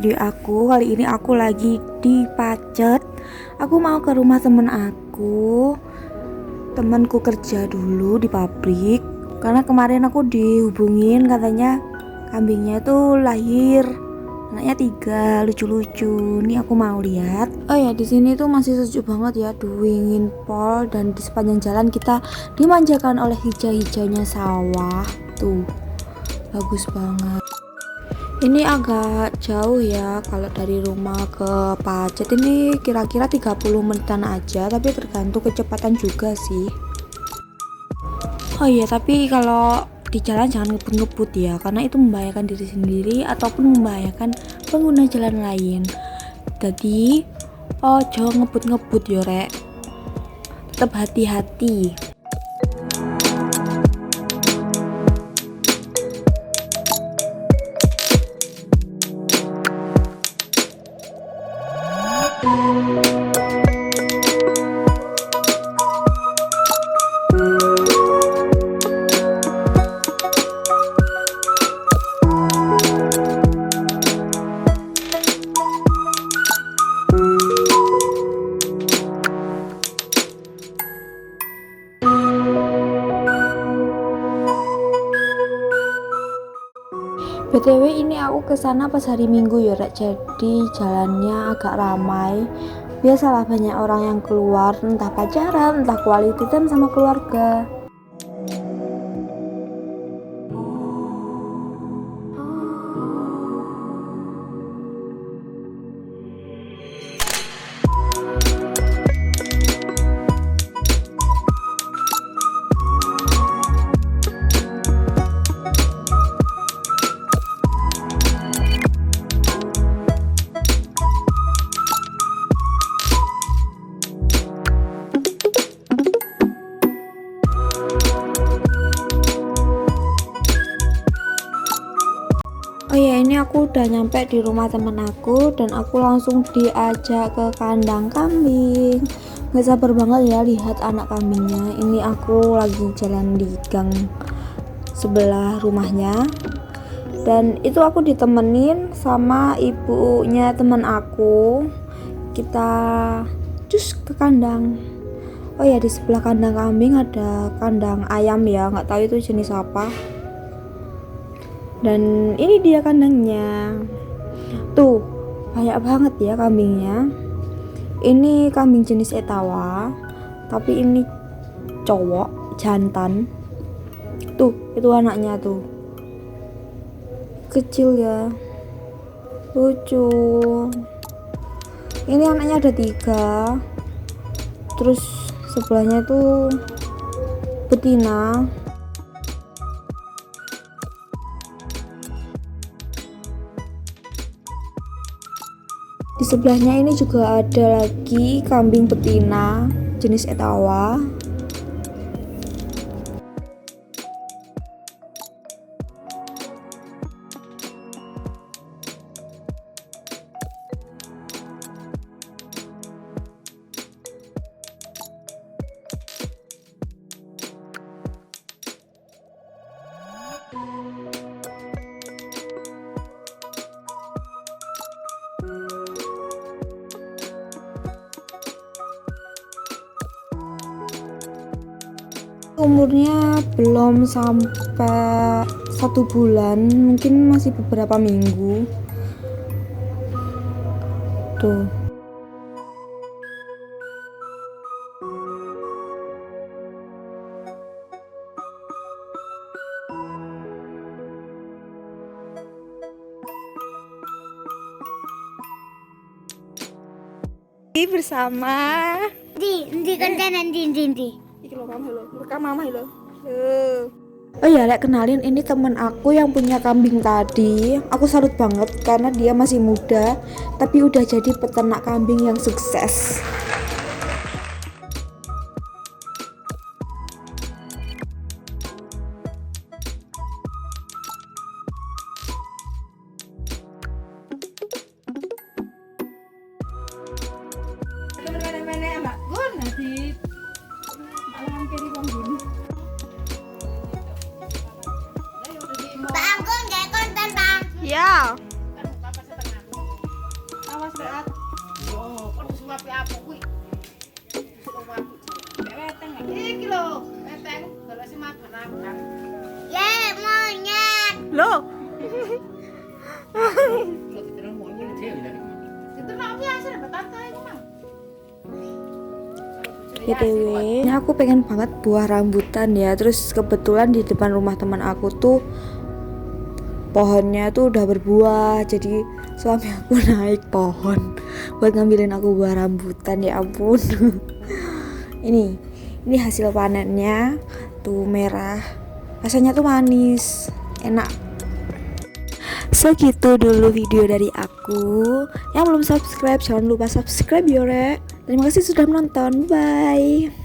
video aku. Kali ini aku lagi di Pacet. Aku mau ke rumah temen aku. Temenku kerja dulu di pabrik. Karena kemarin aku dihubungin katanya kambingnya tuh lahir anaknya 3, lucu-lucu. Nih aku mau lihat. Oh ya, di sini tuh masih sejuk banget ya, dingin pol, dan di sepanjang jalan kita dimanjakan oleh hijau-hijaunya sawah. Tuh, bagus banget. Ini agak jauh ya, kalau dari rumah ke Pacet ini kira-kira 30 menitan aja, tapi tergantung kecepatan juga sih. Oh iya, tapi kalau di jalan jangan ngebut-ngebut ya, karena itu membahayakan diri sendiri ataupun membahayakan pengguna jalan lain. Jadi jangan ngebut-ngebut yo rek, tetap hati-hati. BTW ini aku kesana pas hari Minggu ya rek, jadi jalannya agak ramai. Biasalah banyak orang yang keluar, entah pacaran, entah quality time sama keluarga. Oh ya, ini aku udah nyampe di rumah temen aku dan aku langsung diajak ke kandang kambing. Gak sabar banget ya lihat anak kambingnya. Ini aku lagi jalan di gang sebelah rumahnya, dan itu aku ditemenin sama ibunya temen aku. Kita cus ke kandang. Oh ya, di sebelah kandang kambing ada kandang ayam ya, nggak tahu itu jenis apa. Dan ini dia kandangnya. Tuh, banyak banget ya kambingnya. Ini kambing jenis Etawa, tapi ini cowok, jantan. Tuh, itu anaknya tuh. Kecil ya. Lucu. Ini anaknya ada 3. Terus sebelahnya tuh betina. Di sebelahnya ini juga ada lagi kambing betina jenis Etawa. Umurnya belum sampai 1 bulan, mungkin masih beberapa minggu. Tuh. Bersama Di konten nanti. iki lho, kamu lho, rekam mama lho. Oh ya, Lek, kenalin, ini temen aku yang punya kambing tadi. Aku salut banget karena dia masih muda tapi udah jadi peternak kambing yang sukses. Bang, aku nggak konten bang. Ya. Oh, kok disuapi apa kuwi? Disuapi. Weteng iki lho, weteng golek si makan-makan. Ya, monyet. Loh, Lho diterang monyet dhewe dari mana? Diterang biasa dapat tata iku, Mang. BTW, ini aku pengen banget buah rambutan ya. Terus kebetulan di depan rumah teman aku tuh pohonnya tuh udah berbuah. Jadi suami aku naik pohon buat ngambilin aku buah rambutan, ya ampun. Ini hasil panennya tuh merah. Rasanya tuh manis, enak. Segitu dulu video dari aku. Yang belum subscribe jangan lupa subscribe ya, Rek. Terima kasih sudah menonton. Bye.